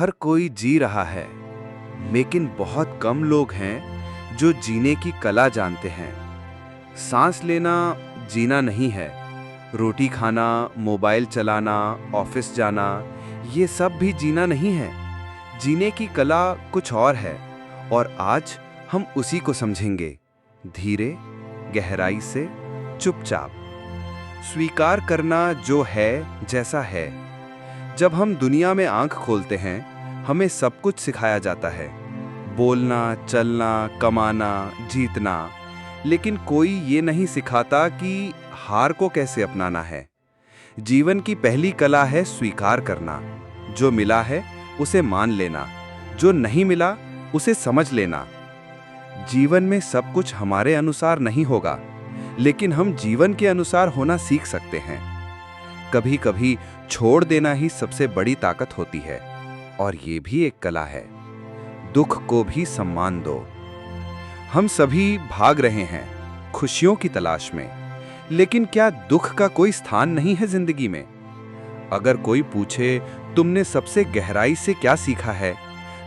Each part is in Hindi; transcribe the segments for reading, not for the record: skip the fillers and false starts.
हर कोई जी रहा है, लेकिन बहुत कम लोग हैं जो जीने की कला जानते हैं। सांस लेना जीना नहीं है, रोटी खाना, मोबाइल चलाना, ऑफिस जाना, ये सब भी जीना नहीं है। जीने की कला कुछ और है, और आज हम उसी को समझेंगे, धीरे, गहराई से, चुपचाप। स्वीकार करना जो है जैसा है। जब हम दुनिया में आंख खोलते हैं, हमें सब कुछ सिखाया जाता है, बोलना, चलना, कमाना, जीतना, लेकिन कोई ये नहीं सिखाता कि हार को कैसे अपनाना है। जीवन की पहली कला है स्वीकार करना। जो मिला है उसे मान लेना, जो नहीं मिला उसे समझ लेना। जीवन में सब कुछ हमारे अनुसार नहीं होगा, लेकिन हम जीवन के अनुसार होना सीख सकते हैं। कभी कभी छोड़ देना ही सबसे बड़ी ताकत होती है, और ये भी एक कला है। दुख को भी सम्मान दो। हम सभी भाग रहे हैं खुशियों की तलाश में, लेकिन क्या दुख का कोई स्थान नहीं है जिंदगी में? अगर कोई पूछे तुमने सबसे गहराई से क्या सीखा है,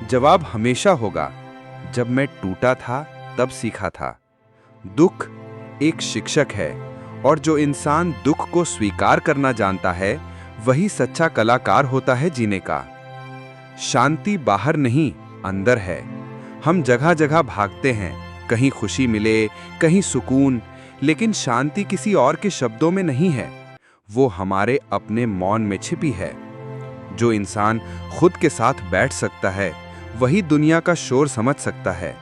जवाब हमेशा होगा, जब मैं टूटा था तब सीखा था। दुख एक शिक्षक है, और जो इंसान दुख को स्वीकार करना जानता है, वही सच्चा कलाकार होता है जीने का। शांति बाहर नहीं, अंदर है। हम जगह जगह भागते हैं, कहीं खुशी मिले, कहीं सुकून, लेकिन शांति किसी और के शब्दों में नहीं है, वो हमारे अपने मौन में छिपी है। जो इंसान खुद के साथ बैठ सकता है, वही दुनिया का शोर समझ सकता है।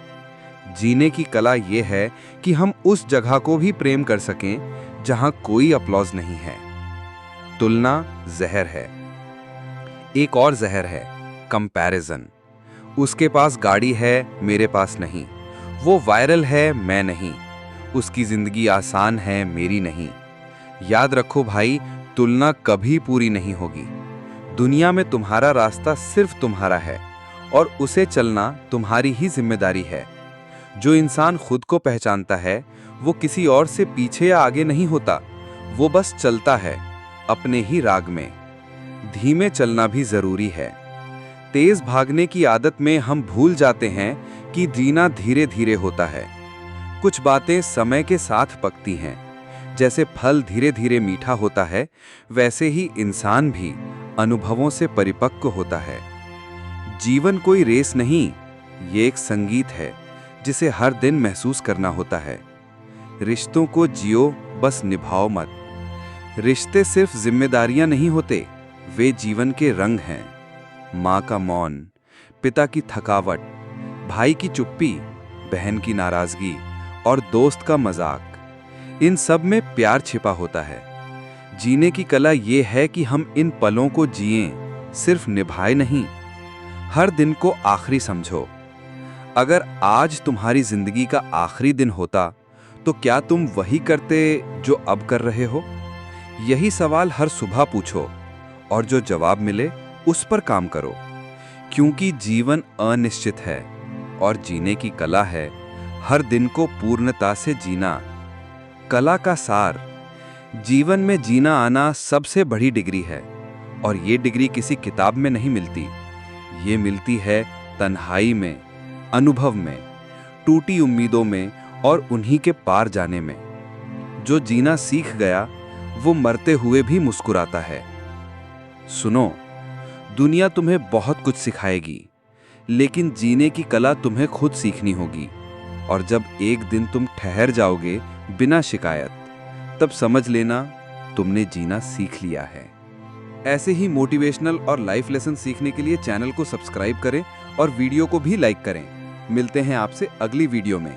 जीने की कला ये है कि हम उस जगह को भी प्रेम कर सकें जहां कोई अपलॉज नहीं है। तुलना जहर है। एक और जहर है कंपैरिजन। उसके पास गाड़ी है, मेरे पास नहीं। वो वायरल है, मैं नहीं। उसकी जिंदगी आसान है, मेरी नहीं। याद रखो भाई, तुलना कभी पूरी नहीं होगी। दुनिया में तुम्हारा रास्ता सिर्फ तुम्हारा है, और उसे चलना तुम्हारी ही जिम्मेदारी है। जो इंसान खुद को पहचानता है, वो किसी और से पीछे या आगे नहीं होता। वो बस चलता है अपने ही राग में। धीमे चलना भी जरूरी है। तेज भागने की आदत में हम भूल जाते हैं कि जीना धीरे धीरे होता है। कुछ बातें समय के साथ पकती हैं। जैसे फल धीरे धीरे मीठा होता है, वैसे ही इंसान भी अनुभवों से परिपक्व होता है। जीवन कोई रेस नहीं, ये एक संगीत है जिसे हर दिन महसूस करना होता है। रिश्तों को जियो, बस निभाओ मत। रिश्ते सिर्फ जिम्मेदारियां नहीं होते, वे जीवन के रंग हैं। माँ का मौन, पिता की थकावट, भाई की चुप्पी, बहन की नाराजगी, और दोस्त का मजाक, इन सब में प्यार छिपा होता है। जीने की कला ये है कि हम इन पलों को जिएं, सिर्फ निभाए नहीं। हर दिन को आखिरी समझो। अगर आज तुम्हारी जिंदगी का आखिरी दिन होता, तो क्या तुम वही करते जो अब कर रहे हो? यही सवाल हर सुबह पूछो, और जो जवाब मिले उस पर काम करो। क्योंकि जीवन अनिश्चित है, और जीने की कला है हर दिन को पूर्णता से जीना। कला का सार, जीवन में जीना आना सबसे बड़ी डिग्री है, और ये डिग्री किसी किताब में नहीं मिलती। ये मिलती है तन्हाई में, अनुभव में, टूटी उम्मीदों में, और उन्हीं के पार जाने में। जो जीना सीख गया, वो मरते हुए भी मुस्कुराता है। सुनो, दुनिया तुम्हें बहुत कुछ सिखाएगी, लेकिन जीने की कला तुम्हें खुद सीखनी होगी। और जब एक दिन तुम ठहर जाओगे बिना शिकायत, तब समझ लेना तुमने जीना सीख लिया है। ऐसे ही मोटिवेशनल और लाइफ लेसन सीखने के लिए चैनल को सब्सक्राइब करें और वीडियो को भी लाइक करें। मिलते हैं आपसे अगली वीडियो में।